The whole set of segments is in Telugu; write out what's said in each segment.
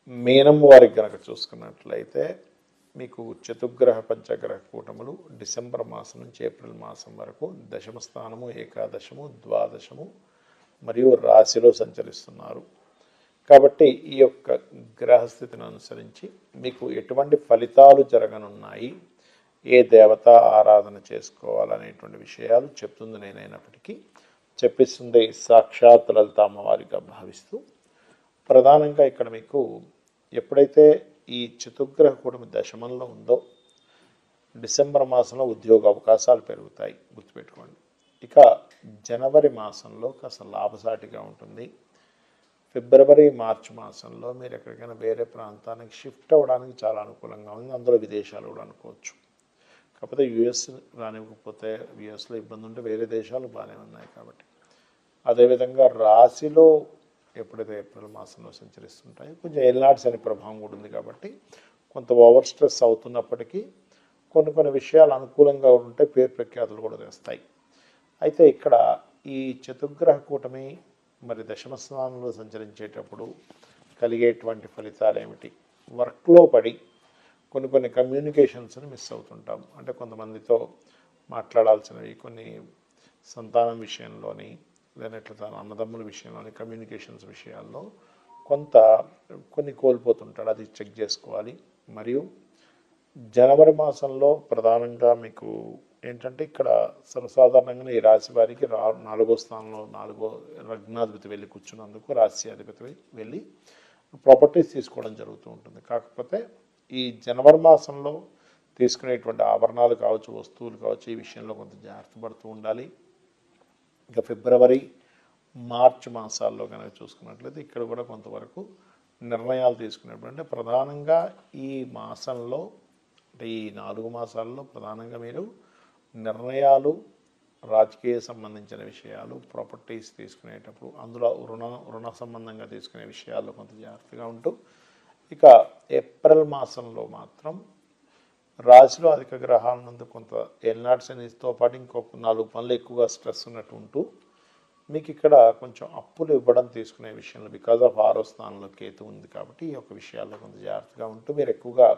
మీనం వారికి కనుక చూసుకున్నట్లయితే మీకు చతుర్గ్రహ పంచగ్రహ కూటములు డిసెంబర్ మాసం నుంచి ఏప్రిల్ మాసం వరకు దశమ స్థానము, ఏకాదశము, ద్వాదశము మరియు రాశిలో సంచరిస్తున్నారు. కాబట్టి ఈ యొక్క గ్రహస్థితిని అనుసరించి మీకు ఎటువంటి ఫలితాలు జరగనున్నాయి, ఏ దేవత ఆరాధన చేసుకోవాలనేటువంటి విషయాలు చెప్తుంది నేనైనప్పటికీ చెప్పిస్తుంది సాక్షాత్ లలిత అమ్మవారిగా భావిస్తూ, ప్రధానంగా ఇక్కడ మీకు ఎప్పుడైతే ఈ చతుర్గ్రహ కూటమి దశమంలో ఉందో డిసెంబర్ మాసంలో ఉద్యోగ అవకాశాలు పెరుగుతాయి, గుర్తుపెట్టుకోండి. ఇక జనవరి మాసంలో కాస్త లాభసాటిగా ఉంటుంది. ఫిబ్రవరి మార్చి మాసంలో మీరు ఎక్కడికైనా వేరే ప్రాంతానికి షిఫ్ట్ అవ్వడానికి చాలా అనుకూలంగా ఉంది. అందులో విదేశాలు కూడా అనుకోవచ్చు. కాకపోతే యుఎస్ రానివ్వకపోతే, యుఎస్లో ఇబ్బంది ఉంటే వేరే దేశాలు బాగానే ఉన్నాయి. కాబట్టి అదేవిధంగా రాశిలో ఎప్పుడైతే ఏప్రిల్ మాసంలో సంచరిస్తుంటాయో కొంచెం ఏలినాటి శని ప్రభావం కూడా ఉంది. కాబట్టి కొంత ఓవర్ స్ట్రెస్ అవుతున్నప్పటికీ కొన్ని విషయాలు అనుకూలంగా ఉంటే పేరు ప్రఖ్యాతులు కూడా తెస్తాయి. అయితే ఇక్కడ ఈ చతుర్గ్రహ కూటమి మరి దశమ స్థానంలో సంచరించేటప్పుడు కలిగేటువంటి ఫలితాలు ఏమిటి? వర్క్లో పడి కొన్ని కమ్యూనికేషన్స్ని మిస్ అవుతుంటాం. అంటే కొంతమందితో మాట్లాడాల్సినవి, కొన్ని సంతానం విషయంలోని, లేనట్లయితే అన్నదమ్ముల విషయంలోని, కమ్యూనికేషన్స్ విషయాల్లో కొన్ని కోల్పోతుంటాడు. అది చెక్ చేసుకోవాలి. మరియు జనవరి మాసంలో ప్రధానంగా మీకు ఏంటంటే ఇక్కడ సర్వసాధారణంగా ఈ రాశి వారికి 4వ స్థానంలో 4వ లగ్నాధిపతి వెళ్ళి కూర్చున్నందుకు రాశి అధిపతి వెళ్ళి ప్రాపర్టీస్ తీసుకోవడం జరుగుతూ ఉంటుంది. కాకపోతే ఈ జనవరి మాసంలో తీసుకునేటువంటి ఆభరణాలు కావచ్చు, వస్తువులు కావచ్చు, ఈ విషయంలో కొంత జాగ్రత్త పడుతూ ఉండాలి. ఇంకా ఫిబ్రవరి మార్చి మాసాల్లో కనుక చూసుకున్నట్లయితే ఇక్కడ కూడా కొంతవరకు నిర్ణయాలు తీసుకునేప్పుడు, అంటే ప్రధానంగా ఈ మాసంలో, అంటే ఈ 4 మాసాల్లో ప్రధానంగా మీరు నిర్ణయాలు, రాజకీయ సంబంధించిన విషయాలు, ప్రాపర్టీస్ తీసుకునేటప్పుడు అందులో రుణ సంబంధంగా తీసుకునే విషయాల్లో కొంత జాగ్రత్తగా ఉంటూ, ఇక ఏప్రిల్ మాసంలో మాత్రం రాశిలో అధిక గ్రహాల నందు కొంత ఏలినాటి శనితో పాటు ఇంకొక 4 పనులు ఎక్కువగా స్ట్రెస్ ఉన్నట్టు ఉంటూ మీకు ఇక్కడ కొంచెం అప్పులు ఇవ్వడం తీసుకునే విషయంలో బికాజ్ ఆఫ్ 6వ స్థానంలో కేతు ఉంది. కాబట్టి ఈ యొక్క విషయాల్లో కొంత జాగ్రత్తగా ఉంటూ మీరు ఎక్కువగా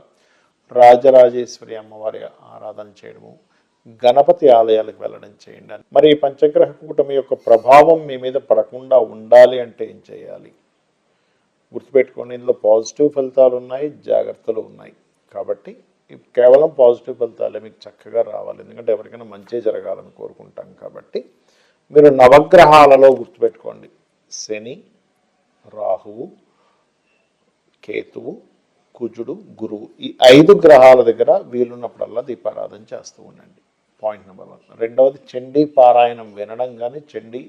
రాజరాజేశ్వరి అమ్మవారి ఆరాధన చేయడము, గణపతి ఆలయాలకు వెళ్ళడం చేయండి. మరి ఈ పంచగ్రహ కూటమి యొక్క ప్రభావం మీ మీద పడకుండా ఉండాలి అంటే ఏం చేయాలి? గుర్తుపెట్టుకోండి, ఇందులో పాజిటివ్ ఫలితాలు ఉన్నాయి, జాగ్రత్తలు ఉన్నాయి. కాబట్టి కేవలం పాజిటివ్ ఫలితాలే మీకు చక్కగా రావాలి. ఎందుకంటే ఎవరికైనా మంచి జరగాలని కోరుకుంటాం. కాబట్టి మీరు నవగ్రహాలలో గుర్తుపెట్టుకోండి, శని, రాహువు, కేతువు, కుజుడు, గురువు, ఈ 5 గ్రహాల దగ్గర వీలున్నప్పుడల్లా దీపారాధన చేస్తూ ఉండండి. Point number 1. రెండవది, చండీ పారాయణం వినడం కానీ, చండీ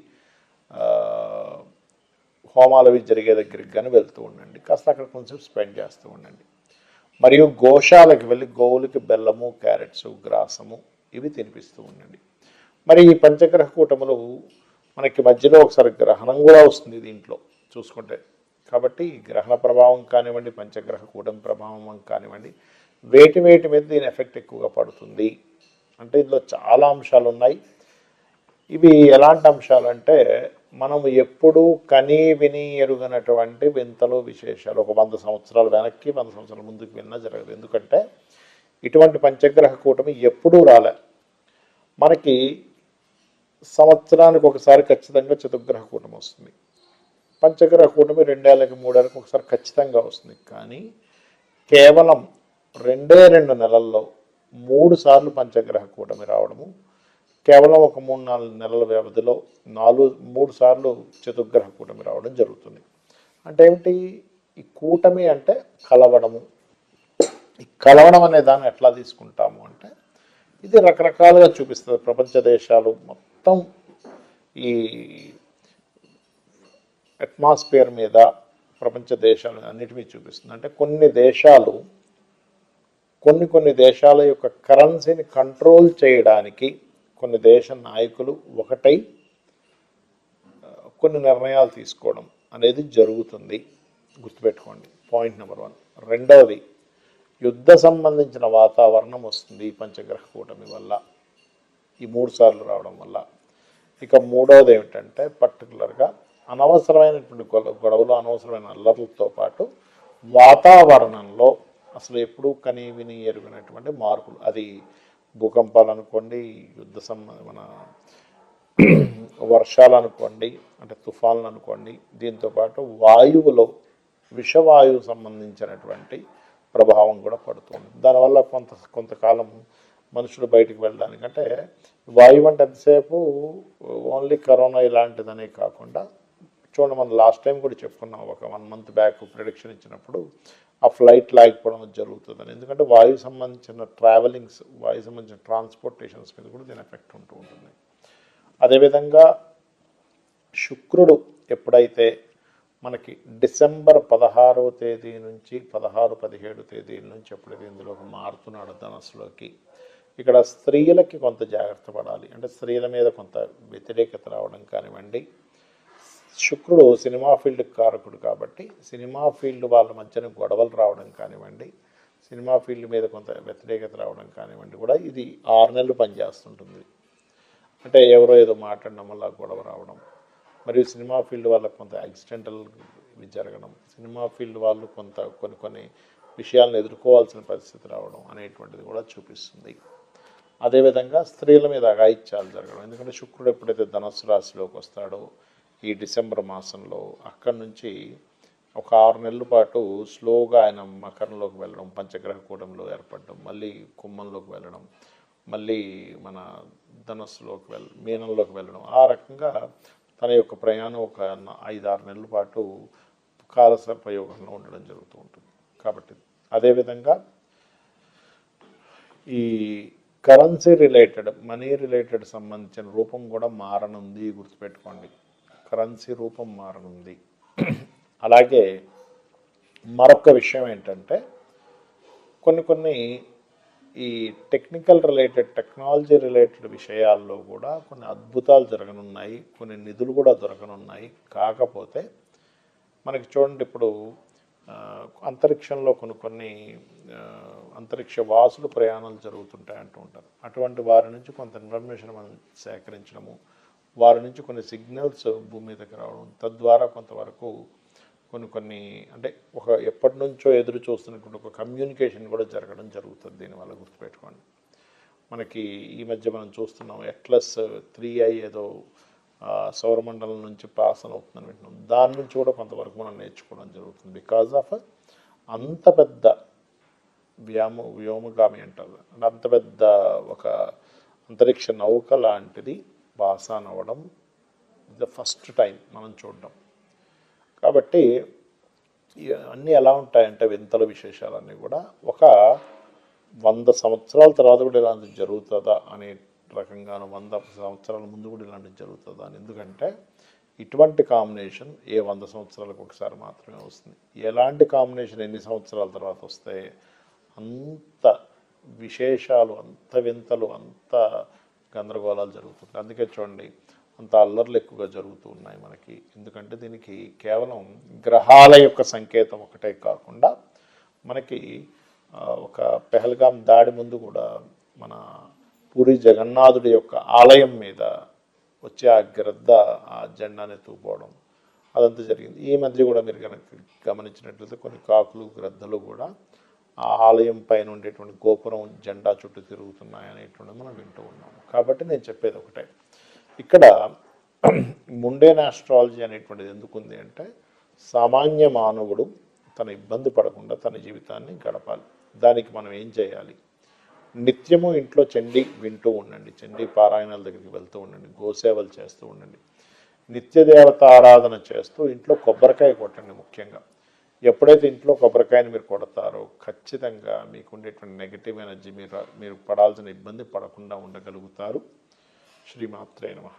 హోమాలు అవి జరిగే దగ్గరికి కానీ వెళ్తూ ఉండండి. కాస్త అక్కడ కొంచెం స్పెండ్ చేస్తూ ఉండండి. మరియు గోశాలకు వెళ్ళి గోవులకి బెల్లము, క్యారెట్స్, గ్రాసము ఇవి తినిపిస్తూ ఉండండి. మరి ఈ పంచగ్రహ కూటములు మనకి మధ్యలో ఒకసారి గ్రహణం కూడా వస్తుంది దీంట్లో చూసుకుంటే. కాబట్టి గ్రహణ ప్రభావం కానివ్వండి, పంచగ్రహ కూటమి ప్రభావం కానివ్వండి, వేటి మీద దీని ఎఫెక్ట్ ఎక్కువగా పడుతుంది అంటే ఇందులో చాలా అంశాలు ఉన్నాయి. ఇవి ఎలాంటి అంశాలు అంటే మనం ఎప్పుడూ కనీ విని ఎరుగనటువంటి వింతలు, విశేషాలు ఒక 100 సంవత్సరాలు వెనక్కి, 100 సంవత్సరాల ముందుకు విన్నా జరగదు. ఎందుకంటే ఇటువంటి పంచగ్రహ కూటమి ఎప్పుడూ రాలే. మనకి సంవత్సరానికి ఒకసారి ఖచ్చితంగా చతుర్గ్రహ కూటమి వస్తుంది. పంచగ్రహ కూటమి 2 ఏళ్ళకి 3 ఏళ్ళకి ఒకసారి ఖచ్చితంగా వస్తుంది. కానీ కేవలం 2 నెలల్లో 3 సార్లు పంచగ్రహ కూటమి రావడము, కేవలం ఒక 3-4 నెలల వ్యవధిలో 3 సార్లు చతుర్గ్రహ కూటమి రావడం జరుగుతుంది. అంటే ఏమిటి? ఈ కూటమి అంటే కలవడము. ఈ కలవడం అనే దాన్ని ఎట్లా తీసుకుంటాము అంటే ఇది రకరకాలుగా చూపిస్తుంది. ప్రపంచ దేశాలు మొత్తం ఈ అట్మాస్ఫియర్ మీద ప్రపంచ దేశాలు అన్నిటి మీద చూపిస్తుంది. అంటే కొన్ని దేశాల యొక్క కరెన్సీని కంట్రోల్ చేయడానికి కొన్ని దేశ నాయకులు ఒకటై కొన్ని నిర్ణయాలు తీసుకోవడం అనేది జరుగుతుంది. గుర్తుపెట్టుకోండి, పాయింట్ నెంబర్ 1. రెండవది, యుద్ధ సంబంధించిన వాతావరణం వస్తుంది ఈ పంచగ్రహ కూటమి వల్ల, ఈ 3 సార్లు రావడం వల్ల. ఇక మూడవది ఏమిటంటే పర్టికులర్గా అనవసరమైనటువంటి గొడవలు, అనవసరమైన అల్లర్లతో పాటు వాతావరణంలో అసలు ఎప్పుడూ కని విని ఎరుగినటువంటి మార్పులు, అది భూకంపాలు అనుకోండి, యుద్ధ మన వర్షాలు అనుకోండి, అంటే తుఫాన్లు అనుకోండి, దీంతోపాటు వాయువులో విషవాయువు సంబంధించినటువంటి ప్రభావం కూడా పడుతుంది. దానివల్ల కొంతకాలం మనుషులు బయటికి వెళ్ళడానికంటే వాయువు అంటే ఎంతసేపు ఓన్లీ కరోనా ఇలాంటిదనే కాకుండా చూడండి, మనం లాస్ట్ టైం కూడా చెప్పుకున్నాం, ఒక 1 month బ్యాక్ ప్రిడిక్షన్ ఇచ్చినప్పుడు ఆ ఫ్లైట్ లాగిపోవడం జరుగుతుందని. ఎందుకంటే వాయువు సంబంధించిన ట్రావెలింగ్స్, వాయు సంబంధించిన ట్రాన్స్పోర్టేషన్స్ మీద కూడా దీని ఎఫెక్ట్ ఉంటూ ఉంటుంది. అదేవిధంగా శుక్రుడు ఎప్పుడైతే మనకి డిసెంబర్ 16వ తేదీ నుంచి 16-17 తేదీల నుంచి ఎప్పుడైతే ఇందులోకి మారుతున్నాడు ధనస్సులోకి, ఇక్కడ స్త్రీలకి కొంత జాగ్రత్త పడాలి. అంటే స్త్రీల మీద కొంత వ్యతిరేకత రావడం కానివ్వండి, శుక్రుడు సినిమా ఫీల్డ్కి కారకుడు కాబట్టి సినిమా ఫీల్డ్ వాళ్ళ మధ్యన గొడవలు రావడం కానివ్వండి, సినిమా ఫీల్డ్ మీద కొంత వ్యతిరేకత రావడం కానివ్వండి కూడా ఇది 6 నెలలు పనిచేస్తుంటుంది. అంటే ఎవరో ఏదో మాట్లాడడం వల్ల గొడవ రావడం, మరియు సినిమా ఫీల్డ్ వాళ్ళకు కొంత యాక్సిడెంటల్ జరగడం, సినిమా ఫీల్డ్ వాళ్ళు కొన్ని విషయాలను ఎదుర్కోవాల్సిన పరిస్థితి రావడం అనేటువంటిది కూడా చూపిస్తుంది. అదేవిధంగా స్త్రీల మీద అఘాయిత్యాలు జరగడం, ఎందుకంటే శుక్రుడు ఎప్పుడైతే ధనస్సు రాశిలోకి వస్తాడో ఈ డిసెంబర్ మాసంలో, అక్కడి నుంచి ఒక 6 నెలల పాటు స్లోగా ఆయన మకరంలోకి వెళ్ళడం, పంచగ్రహ కూటంలో ఏర్పడడం, మళ్ళీ కుంభంలోకి వెళ్ళడం, మళ్ళీ మన ధనస్సులోకి మీనంలోకి వెళ్ళడం, ఆ రకంగా తన యొక్క ప్రయాణం ఒక 5-6 నెలల పాటు కాలసర్పయోగంలో ఉండడం జరుగుతూ ఉంటుంది. కాబట్టి అదేవిధంగా ఈ కరెన్సీ రిలేటెడ్, మనీ రిలేటెడ్ సంబంధించిన రూపం కూడా మారనుంది, గుర్తుపెట్టుకోండి. కరెన్సీ రూపం మారనుంది. అలాగే మరొక విషయం ఏంటంటే కొన్ని ఈ టెక్నికల్ రిలేటెడ్, టెక్నాలజీ రిలేటెడ్ విషయాల్లో కూడా కొన్ని అద్భుతాలు జరగనున్నాయి, కొన్ని నిధులు కూడా దొరకనున్నాయి. కాకపోతే మనకి చూడండి, ఇప్పుడు అంతరిక్షంలో కొన్ని అంతరిక్ష వాసులు ప్రయాణాలు జరుగుతుంటాయి అంటూ ఉంటారు. అటువంటి వారి నుంచి కొంత ఇన్ఫర్మేషన్ మనం సేకరించడము, వారి నుంచి కొన్ని సిగ్నల్స్ భూమి మీదకి రావడం, తద్వారా కొంతవరకు కొన్ని అంటే ఎప్పటి నుంచో ఎదురు చూస్తున్నటువంటి ఒక కమ్యూనికేషన్ కూడా జరగడం జరుగుతుంది. దీనివల్ల గుర్తుపెట్టుకోండి, మనకి ఈ మధ్య మనం చూస్తున్నాం ఎట్లస్ 3i ఏదో సౌరమండలం నుంచి పాసన అవుతుందని వింటున్నాం. దాని నుంచి కూడా కొంతవరకు మనం నేర్చుకోవడం జరుగుతుంది. బికాజ్ ఆఫ్ అంత పెద్ద వ్యోమగామి అంటారు, అంత పెద్ద ఒక అంతరిక్ష నౌక లాంటిది పాసాన్ అవ్వడం ద ఫస్ట్ టైం మనం చూడడం. కాబట్టి అన్నీ ఎలా ఉంటాయంటే వింతల విశేషాలన్నీ కూడా ఒక 100 సంవత్సరాల తర్వాత కూడా ఇలాంటిది జరుగుతుందా అనే రకంగాను, 100 సంవత్సరాల ముందు కూడా ఇలాంటిది జరుగుతుందా అని. ఎందుకంటే ఇటువంటి కాంబినేషన్ 100 సంవత్సరాలకు ఒకసారి మాత్రమే వస్తుంది. ఎలాంటి కాంబినేషన్ ఎన్ని సంవత్సరాల తర్వాత వస్తే అంత విశేషాలు, అంత వింతలు, అంత గందరగోళాలు జరుగుతుంది. అందుకే చూడండి, అంత అల్లర్లు ఎక్కువగా జరుగుతూ ఉన్నాయి మనకి. ఎందుకంటే దీనికి కేవలం గ్రహాల యొక్క సంకేతం ఒకటే కాకుండా మనకి ఒక పెహల్గాం దాడి ముందు కూడా మన పూరి జగన్నాథుడి యొక్క ఆలయం మీద వచ్చి ఆ గ్రద్ద ఆ జెండాని ఎత్తుకుపోవడం అదంతా జరిగింది. ఈ మధ్య కూడా మీరు కనుక గమనించినట్లయితే కొన్ని కాకులు, గ్రద్దలు కూడా ఆ ఆలయం పైన ఉండేటువంటి గోపురం జెండా చుట్టూ తిరుగుతున్నాయి అనేటువంటిది మనం వింటూ ఉన్నాము. కాబట్టి నేను చెప్పేది ఒకటే, ఇక్కడ ముండేన్ ఆస్ట్రాలజీ అనేటువంటిది ఎందుకుంది అంటే సామాన్య మానవుడు తన ఇబ్బంది పడకుండా తన జీవితాన్ని గడపాలి. దానికి మనం ఏం చేయాలి? నిత్యము ఇంట్లో చండీ వింటూ ఉండండి, చండీ పారాయణాల దగ్గరికి వెళ్తూ ఉండండి, గోసేవలు చేస్తూ ఉండండి, నిత్యదేవత ఆరాధన చేస్తూ ఇంట్లో కొబ్బరికాయ కొట్టండి. ముఖ్యంగా ఎప్పుడైతే ఇంట్లో కొబ్బరికాయని మీరు కొడతారో ఖచ్చితంగా మీకు ఉండేటువంటి నెగిటివ్ ఎనర్జీ మీరు పడాల్సిన ఇబ్బంది పడకుండా ఉండగలుగుతారు. శ్రీమాత్రే నమః.